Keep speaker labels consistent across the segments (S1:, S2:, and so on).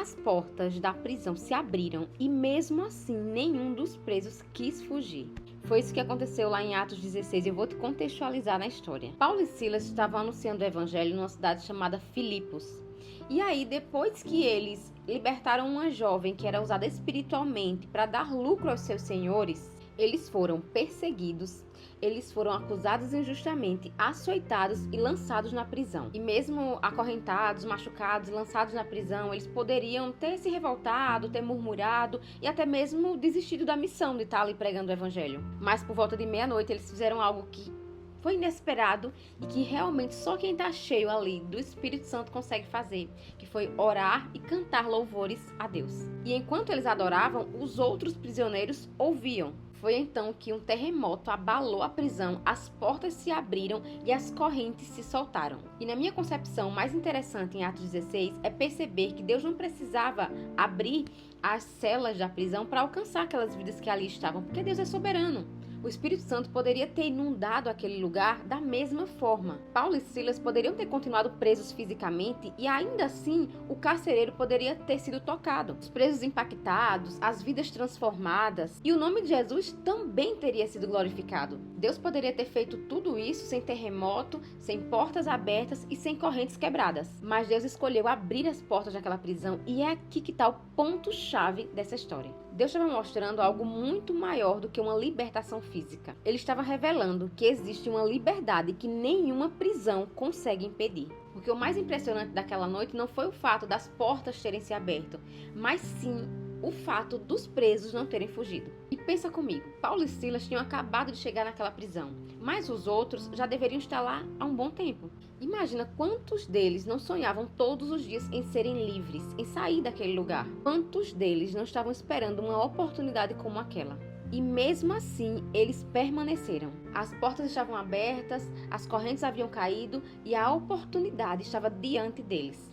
S1: as portas da prisão se abriram e mesmo assim nenhum dos presos quis fugir. Foi isso que aconteceu lá em Atos 16, eu vou te contextualizar na história. Paulo e Silas estavam anunciando o evangelho numa cidade chamada Filipos. E aí, depois que eles libertaram uma jovem que era usada espiritualmente para dar lucro aos seus senhores, eles foram perseguidos, eles foram acusados injustamente, açoitados e lançados na prisão. E mesmo acorrentados, machucados, lançados na prisão, eles poderiam ter se revoltado, ter murmurado e até mesmo desistido da missão de estar ali pregando o evangelho. Mas por volta de meia-noite eles fizeram algo que foi inesperado e que realmente só quem está cheio ali do Espírito Santo consegue fazer, que foi orar e cantar louvores a Deus. E enquanto eles adoravam, os outros prisioneiros ouviam. Foi então que um terremoto abalou a prisão, as portas se abriram e as correntes se soltaram. E na minha concepção, o mais interessante em Atos 16 é perceber que Deus não precisava abrir as celas da prisão para alcançar aquelas vidas que ali estavam, porque Deus é soberano. O Espírito Santo poderia ter inundado aquele lugar da mesma forma. Paulo e Silas poderiam ter continuado presos fisicamente e ainda assim o carcereiro poderia ter sido tocado. Os presos impactados, as vidas transformadas e o nome de Jesus também teria sido glorificado. Deus poderia ter feito tudo isso sem terremoto, sem portas abertas e sem correntes quebradas. Mas Deus escolheu abrir as portas daquela prisão e é aqui que está o ponto-chave dessa história. Deus estava mostrando algo muito maior do que uma libertação física. Ele estava revelando que existe uma liberdade que nenhuma prisão consegue impedir. Porque o mais impressionante daquela noite não foi o fato das portas terem se aberto, mas sim o fato dos presos não terem fugido. E pensa comigo, Paulo e Silas tinham acabado de chegar naquela prisão, mas os outros já deveriam estar lá há um bom tempo. Imagina quantos deles não sonhavam todos os dias em serem livres, em sair daquele lugar. Quantos deles não estavam esperando uma oportunidade como aquela. E mesmo assim, eles permaneceram. As portas estavam abertas, as correntes haviam caído e a oportunidade estava diante deles.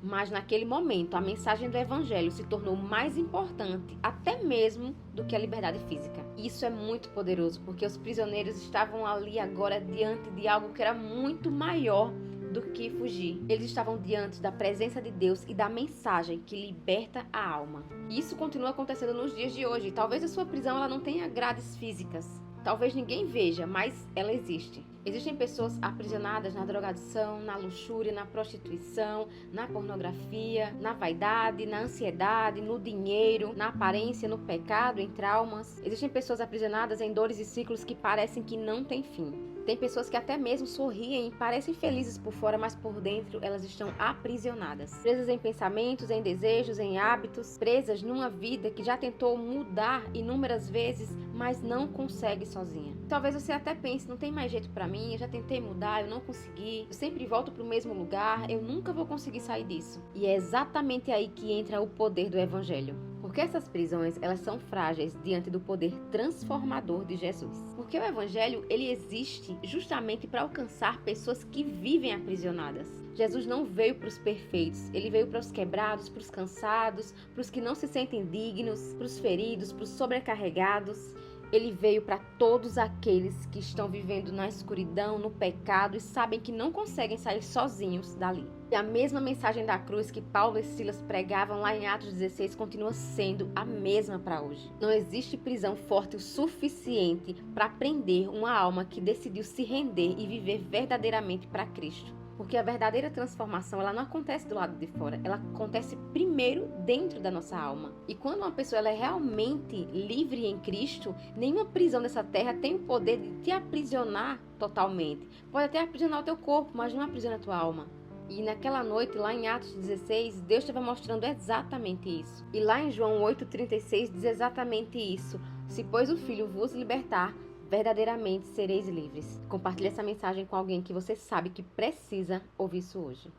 S1: Mas naquele momento, a mensagem do evangelho se tornou mais importante, até mesmo do que a liberdade física. E isso é muito poderoso, porque os prisioneiros estavam ali agora diante de algo que era muito maior do que fugir. Eles estavam diante da presença de Deus e da mensagem que liberta a alma. E isso continua acontecendo nos dias de hoje. Talvez a sua prisão ela não tenha grades físicas. Talvez ninguém veja, mas ela existe. Existem pessoas aprisionadas na drogadição, na luxúria, na prostituição, na pornografia, na vaidade, na ansiedade, no dinheiro, na aparência, no pecado, em traumas. Existem pessoas aprisionadas em dores e ciclos que parecem que não têm fim. Tem pessoas que até mesmo sorriem e parecem felizes por fora, mas por dentro elas estão aprisionadas. Presas em pensamentos, em desejos, em hábitos, presas numa vida que já tentou mudar inúmeras vezes, mas não consegue sozinha. Talvez você até pense, não tem mais jeito pra mim, eu já tentei mudar, eu não consegui, eu sempre volto pro mesmo lugar, eu nunca vou conseguir sair disso. E é exatamente aí que entra o poder do evangelho. Porque essas prisões, elas são frágeis diante do poder transformador de Jesus. Porque o evangelho, ele existe justamente para alcançar pessoas que vivem aprisionadas. Jesus não veio para os perfeitos, ele veio para os quebrados, para os cansados, para os que não se sentem dignos, para os feridos, para os sobrecarregados. Ele veio para todos aqueles que estão vivendo na escuridão, no pecado e sabem que não conseguem sair sozinhos dali. E a mesma mensagem da cruz que Paulo e Silas pregavam lá em Atos 16 continua sendo a mesma para hoje. Não existe prisão forte o suficiente para prender uma alma que decidiu se render e viver verdadeiramente para Cristo. Porque a verdadeira transformação, ela não acontece do lado de fora, ela acontece primeiro dentro da nossa alma. E quando uma pessoa ela é realmente livre em Cristo, nenhuma prisão dessa terra tem o poder de te aprisionar totalmente. Pode até aprisionar o teu corpo, mas não aprisiona a tua alma. E naquela noite, lá em Atos 16, Deus estava mostrando exatamente isso. E lá em João 8,36 diz exatamente isso. Se, pois, o Filho vos libertar, verdadeiramente sereis livres. Compartilhe essa mensagem com alguém que você sabe que precisa ouvir isso hoje.